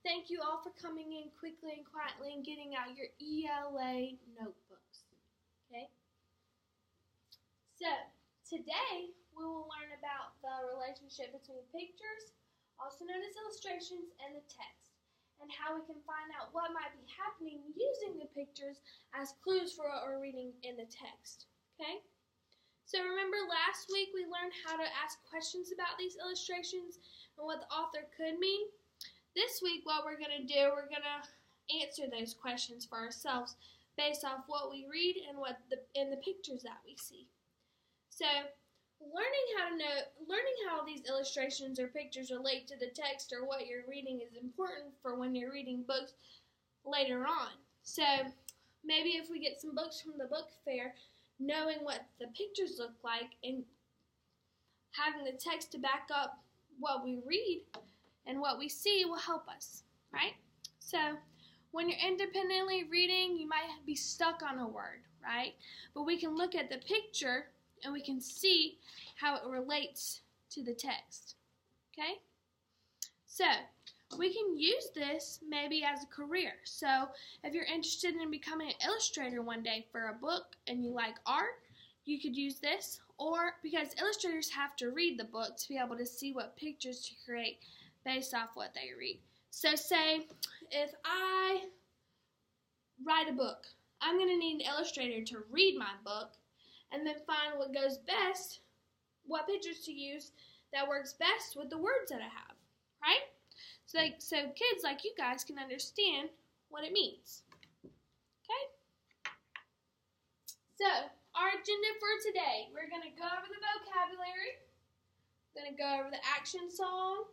Thank you all for coming in quickly and quietly and getting out your ELA notebooks. Okay? So, today we will learn about the relationship between pictures, also known as illustrations, and the text, and how we can find out what might be happening using the pictures as clues for what we're reading in the text. Okay? So remember last week we learned how to ask questions about these illustrations and what the author could mean? This week what we're going to do, we're going to answer those questions for ourselves based off what we read and in the pictures that we see. So learning how these illustrations or pictures relate to the text or what you're reading is important for when you're reading books later on. So maybe if we get some books from the book fair, knowing what the pictures look like and having the text to back up what we read and what we see will help us, right? So when you're independently reading, you might be stuck on a word, right? But we can look at the picture and we can see how it relates to the text, okay? So we can use this maybe as a career. So if you're interested in becoming an illustrator one day for a book and you like art, you could use this, or because illustrators have to read the book to be able to see what pictures to create based off what they read. So say if I write a book, I'm going to need an illustrator to read my book and then find what goes best, what pictures to use that works best with the words that I have, right? So kids like you guys can understand what it means, okay? So our agenda for today, we're going to go over the vocabulary, we're going to go over the action song,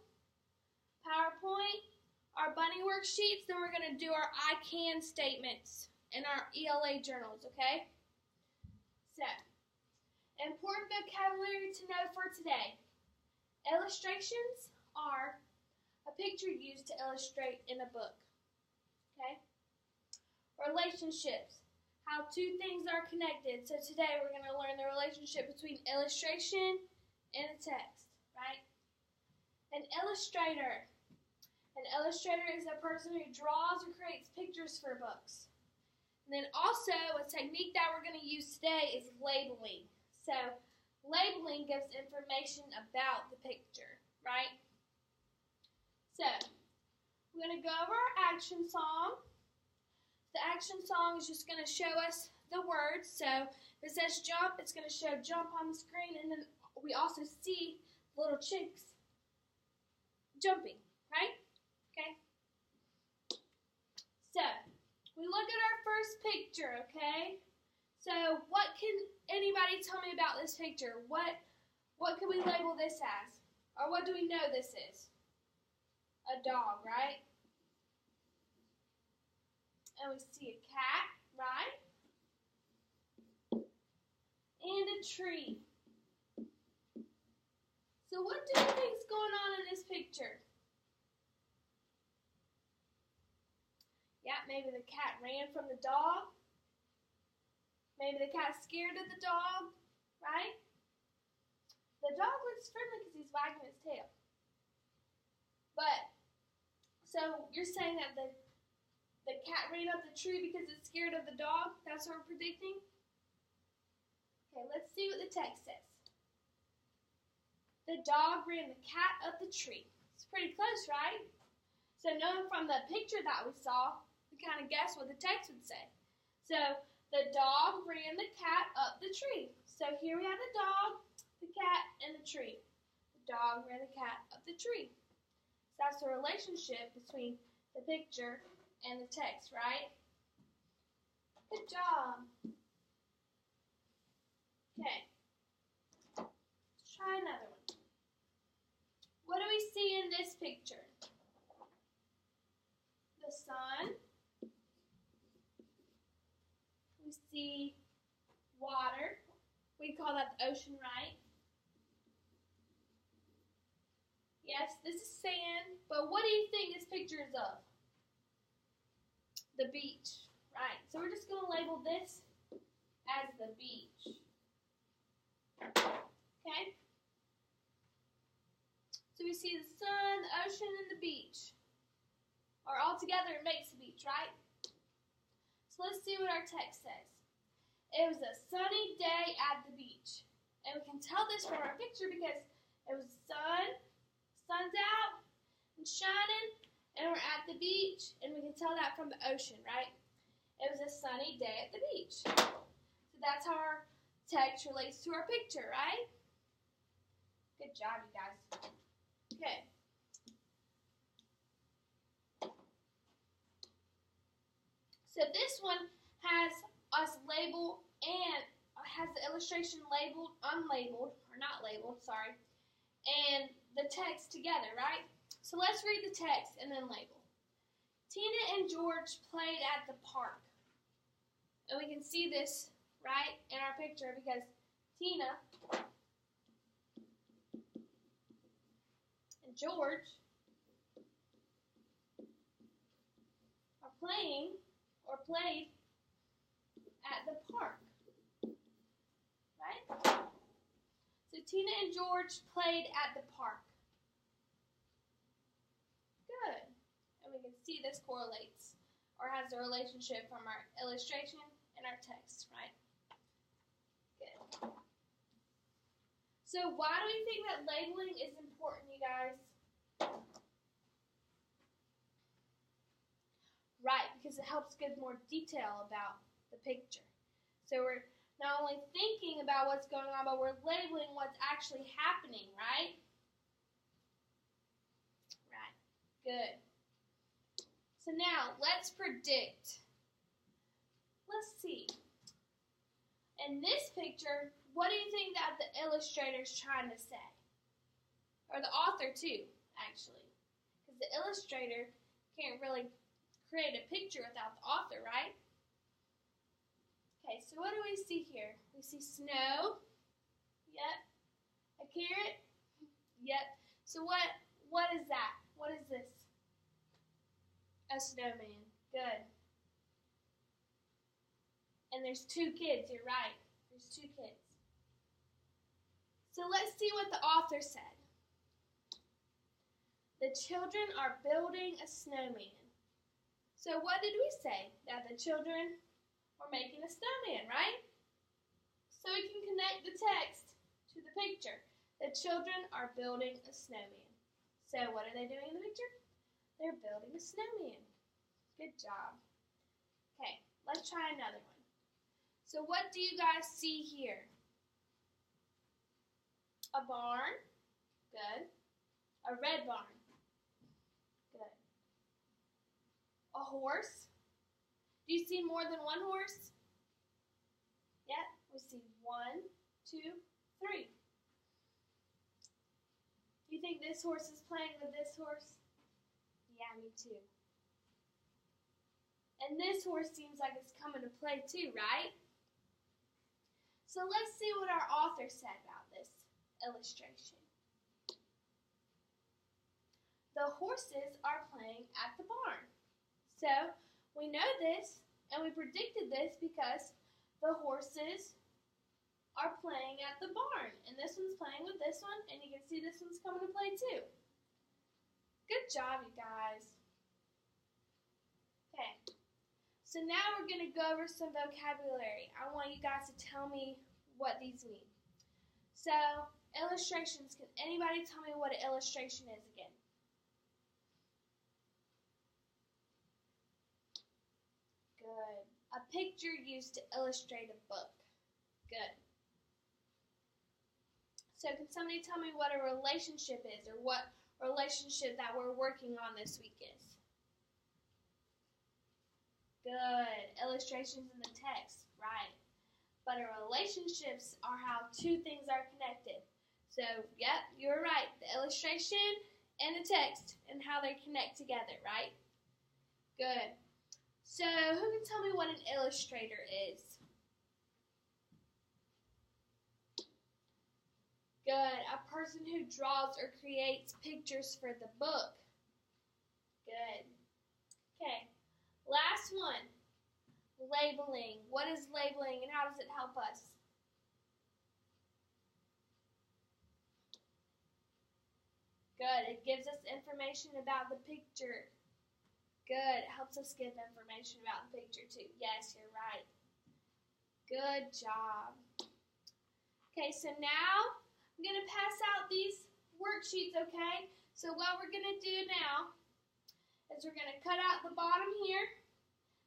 PowerPoint, our bunny worksheets, then we're going to do our I can statements in our ELA journals, okay? So, important vocabulary to know for today. Illustrations are a picture used to illustrate in a book, okay? Relationships, how two things are connected. So today we're going to learn the relationship between illustration and a text, right? An illustrator. An illustrator is a person who draws or creates pictures for books. And then also a technique that we're going to use today is labeling. So labeling gives information about the picture, right? So we're going to go over our action song. The action song is just going to show us the words. So if it says jump, it's going to show jump on the screen. And then we also see little chicks jumping, right? Okay. So, we look at our first picture, okay? So, what can anybody tell me about this picture? What can we label this as? Or what do we know this is? A dog, right? And we see a cat, right? And a tree. So, what do you think is going on in this picture? Yeah, maybe the cat ran from the dog. Maybe the cat's scared of the dog, right? The dog looks friendly because he's wagging his tail. But, so you're saying that the cat ran up the tree because it's scared of the dog? That's what we're predicting? Okay, let's see what the text says. The dog ran the cat up the tree. It's pretty close, right? So knowing from the picture that we saw, we kind of guess what the text would say. So the dog ran the cat up the tree. So here we have the dog, the cat, and the tree. The dog ran the cat up the tree. So that's the relationship between the picture and the text, right? Good job. Okay. Let's try another one. What do we see in this picture? The sun. We see water. We call that the ocean, right? Yes, this is sand, but what do you think this picture is of? The beach, right? So we're just going to label this as the beach. Okay? So we see the sun, the ocean, and the beach. all together it makes a beach, right? So let's see what our text says. It was a sunny day at the beach. And we can tell this from our picture because it was sun's out and shining, and we're at the beach, and we can tell that from the ocean, right? It was a sunny day at the beach. So that's how our text relates to our picture, right? Good job, you guys. Okay. So this one has us labeled and has the illustration labeled, unlabeled, or not labeled, sorry, and the text together, right? So let's read the text and then label. Tina and George played at the park. And we can see this, right, in our picture because Tina and George are playing or played at the park, right? So Tina and George played at the park. Good. And we can see this correlates or has a relationship from our illustration and our text, right? Good. So why do we think that labeling is important, you guys? Right, because it helps give more detail about the picture. So we're not only thinking about what's going on, but we're labeling what's actually happening, right? Right, good. So now, let's predict. Let's see. In this picture, what do you think that the illustrator's trying to say? Or the author too, actually. Because the illustrator can't really create a picture without the author, right? Okay, so what do we see here? We see snow. Yep. A carrot. Yep. So what is that? What is this? A snowman. Good. And there's two kids. You're right. There's two kids. So let's see what the author said. The children are building a snowman. So what did we say? That the children were making a snowman, right? So we can connect the text to the picture. The children are building a snowman. So what are they doing in the picture? They're building a snowman. Good job. Okay, let's try another one. So what do you guys see here? A barn. Good. A red barn. Good. A horse. Do you see more than one horse? Yeah, we see 1, 2, 3. Do you think this horse is playing with this horse? Yeah, me too. And this horse seems like it's coming to play too, right? So let's see what our author said about this illustration. The horses are playing at the barn. So we know this, and we predicted this because the horses are playing at the barn. And this one's playing with this one, and you can see this one's coming to play too. Good job, you guys. Okay, so now we're going to go over some vocabulary. I want you guys to tell me what these mean. So, illustrations. Can anybody tell me what an illustration is again? Good. A picture used to illustrate a book. Good. So can somebody tell me what a relationship is, or what relationship that we're working on this week is? Good. Illustrations in the text. Right. But our relationships are how two things are connected. So, yep, you're right. The illustration and the text and how they connect together, right? Good. So, who can tell me what an illustrator is? Good. A person who draws or creates pictures for the book. Good. Okay. Last one. Labeling. What is labeling and how does it help us? Good. It gives us information about the picture. Good. It helps us give information about the picture too. Yes, you're right. Good job. Okay, so now I'm going to pass out these worksheets, okay? So what we're going to do now is we're going to cut out the bottom here.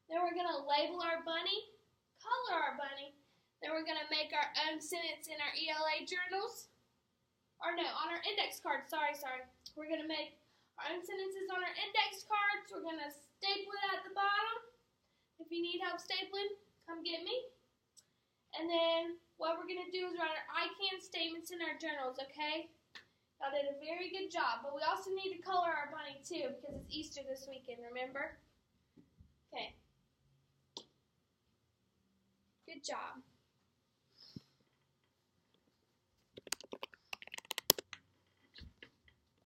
Then we're going to label our bunny, color our bunny. Then we're going to make our own sentence in our ELA journals. Or no, on our index cards. Sorry. We're going to make our own sentences on our index cards. We're going to staple it at the bottom. If you need help stapling, come get me. And then what we're going to do is write our I can statements in our journals, okay? Y'all did a very good job. But we also need to color our bunny too because it's Easter this weekend, remember? Okay. Good job.